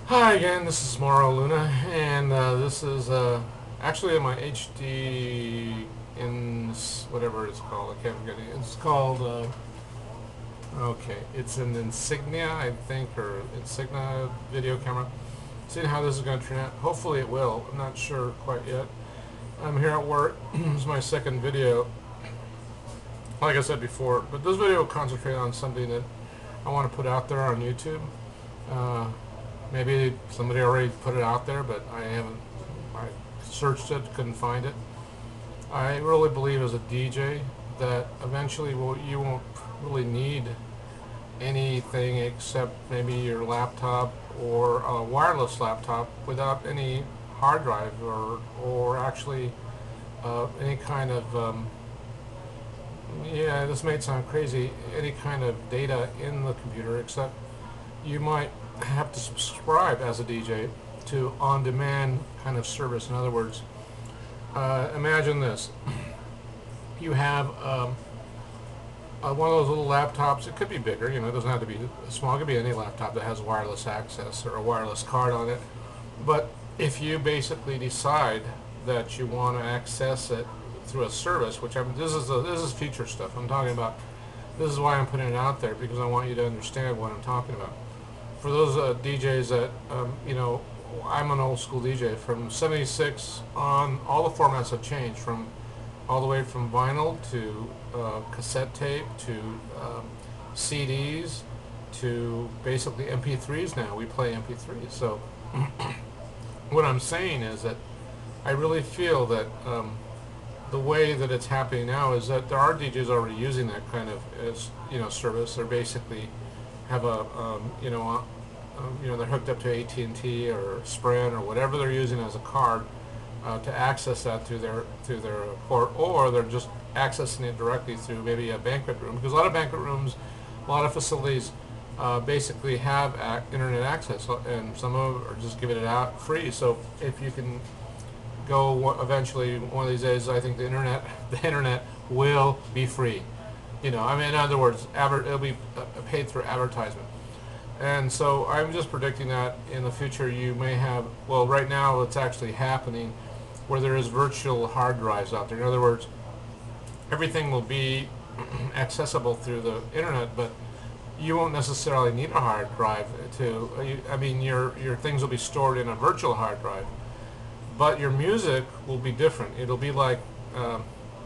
Hi again, this is Mauro Luna, and this is actually my HD in whatever it's called. I can't forget it. It's called, okay, it's an Insignia, I think, or Insignia video camera. Seeing how this is going to turn out. Hopefully it will. I'm not sure quite yet. I'm here at work. This is my second video, like I said before, but this video will concentrate on something that I want to put out there on YouTube. Uh, Maybe somebody already put it out there, but I haven't. I searched it, couldn't find it. I really believe as a DJ that eventually you won't really need anything except maybe your laptop or a wireless laptop without any hard drive or actually any kind of yeah, this may sound crazy, any kind of data in the computer, except you might have to subscribe as a DJ to on-demand kind of service. In other words, imagine this. You have one of those little laptops. It could be bigger, it doesn't have to be small. It could be any laptop that has wireless access or a wireless card on it. But if you basically decide that you want to access it through a service, which this is future stuff I'm talking about. This is why I'm putting it out there, because I want you to understand what I'm talking about. For those DJs that, I'm an old school DJ. From 76 on, all the formats have changed, from all the way from vinyl to cassette tape to CDs to basically MP3s now. We play MP3s. So what I'm saying is that I really feel that the way that it's happening now is that there are DJs already using that kind of service. They're basically have they're hooked up to AT&T or Sprint or whatever they're using as a card to access that through their port, or they're just accessing it directly through maybe a banquet room, because a lot of banquet rooms, a lot of facilities basically have internet access, and some of them are just giving it out free. So if you can go eventually one of these days, I think the internet will be free. In other words, it'll be paid through advertisement. And so I'm just predicting that in the future you may have, well, right now it's actually happening, where there is virtual hard drives out there. In other words, everything will be accessible through the internet, but you won't necessarily need a hard drive to, your things will be stored in a virtual hard drive, but your music will be different. It'll be like,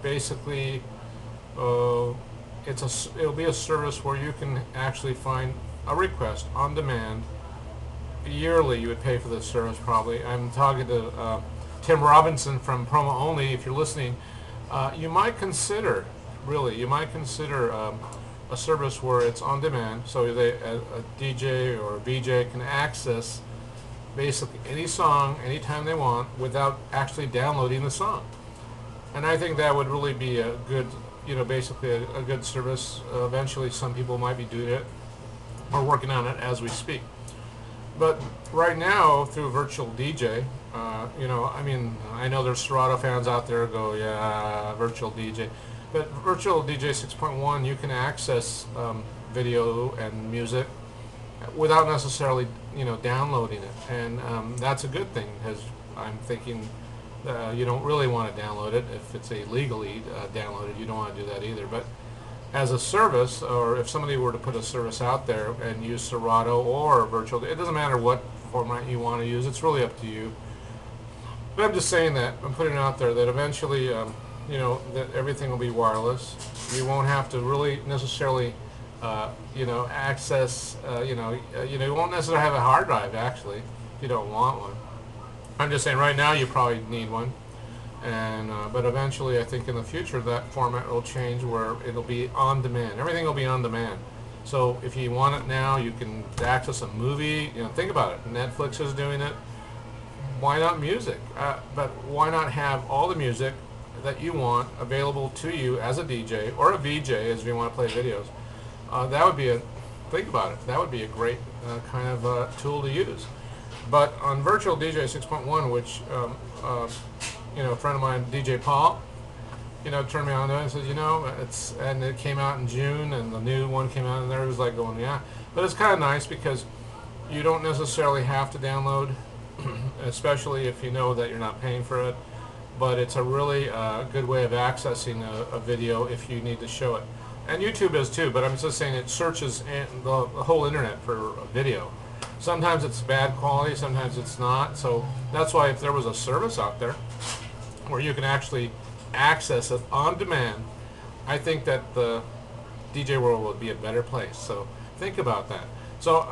basically, it'll be a service where you can actually find a request on demand. Yearly you would pay for this service probably. I'm talking to Tim Robinson from Promo Only. If you're listening, you might consider a service where it's on demand, so a DJ or a VJ can access basically any song anytime they want without actually downloading the song. And I think that would really be a good, basically a good service. Eventually some people might be doing it or working on it as we speak. But right now, through Virtual DJ, I know there's Serato fans out there who go, yeah, Virtual DJ. But Virtual DJ 6.1, you can access video and music without necessarily, downloading it. And that's a good thing, because I'm thinking you don't really want to download it. If it's illegally downloaded, you don't want to do that either. But as a service, or if somebody were to put a service out there and use Serato or Virtual, it doesn't matter what format you want to use, it's really up to you. But I'm just saying that, I'm putting it out there, that eventually, that everything will be wireless. You won't have to really necessarily, access, you won't necessarily have a hard drive, actually, if you don't want one. I'm just saying right now you probably need one. And but eventually, I think in the future that format will change, where it'll be on demand. Everything will be on demand. So if you want it now, you can access a movie. Think about it. Netflix is doing it. Why not music? But why not have all the music that you want available to you as a DJ or a VJ, as you want to play videos? That would be think about it. That would be a great kind of tool to use. But on Virtual DJ 6.1, which a friend of mine, DJ Paul, turned me on to it and said, and it came out in June, and the new one came out, and there was like going, yeah. But it's kind of nice because You don't necessarily have to download, especially if you know that you're not paying for it, but it's a really good way of accessing a video if you need to show it. And YouTube is too, but I'm just saying it searches the whole internet for video. Sometimes it's bad quality, sometimes it's not, so that's why if there was a service out there where you can actually access it on demand, I think that the DJ world would be a better place. So think about that. So,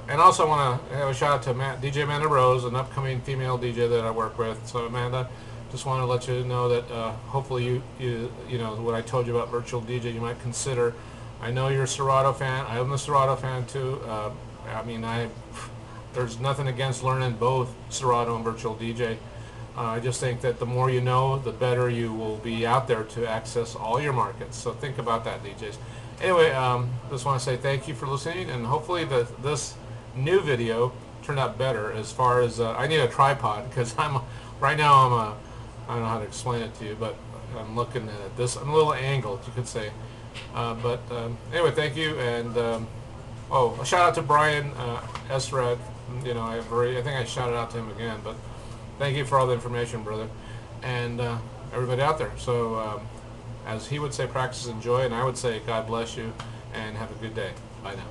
and also I want to have a shout out to DJ Amanda Rose, an upcoming female DJ that I work with. So Amanda, just want to let you know that hopefully you know what I told you about Virtual DJ, you might consider. I know you're a Serato fan. I'm a Serato fan too. I mean, there's nothing against learning both Serato and Virtual DJ. I just think that the more you know, the better you will be out there to access all your markets. So think about that, DJs. Anyway, just want to say thank you for listening, and hopefully this new video turned out better. As far as I need a tripod because right now I don't know how to explain it to you, but I'm looking at this. I'm a little angled, you could say. But anyway, thank you, and oh, a shout out to Brian Esrad. You know, I think I shouted out to him again, but thank you for all the information, brother, and everybody out there. So, as he would say, practice and enjoy, and I would say, God bless you, and have a good day. Bye now.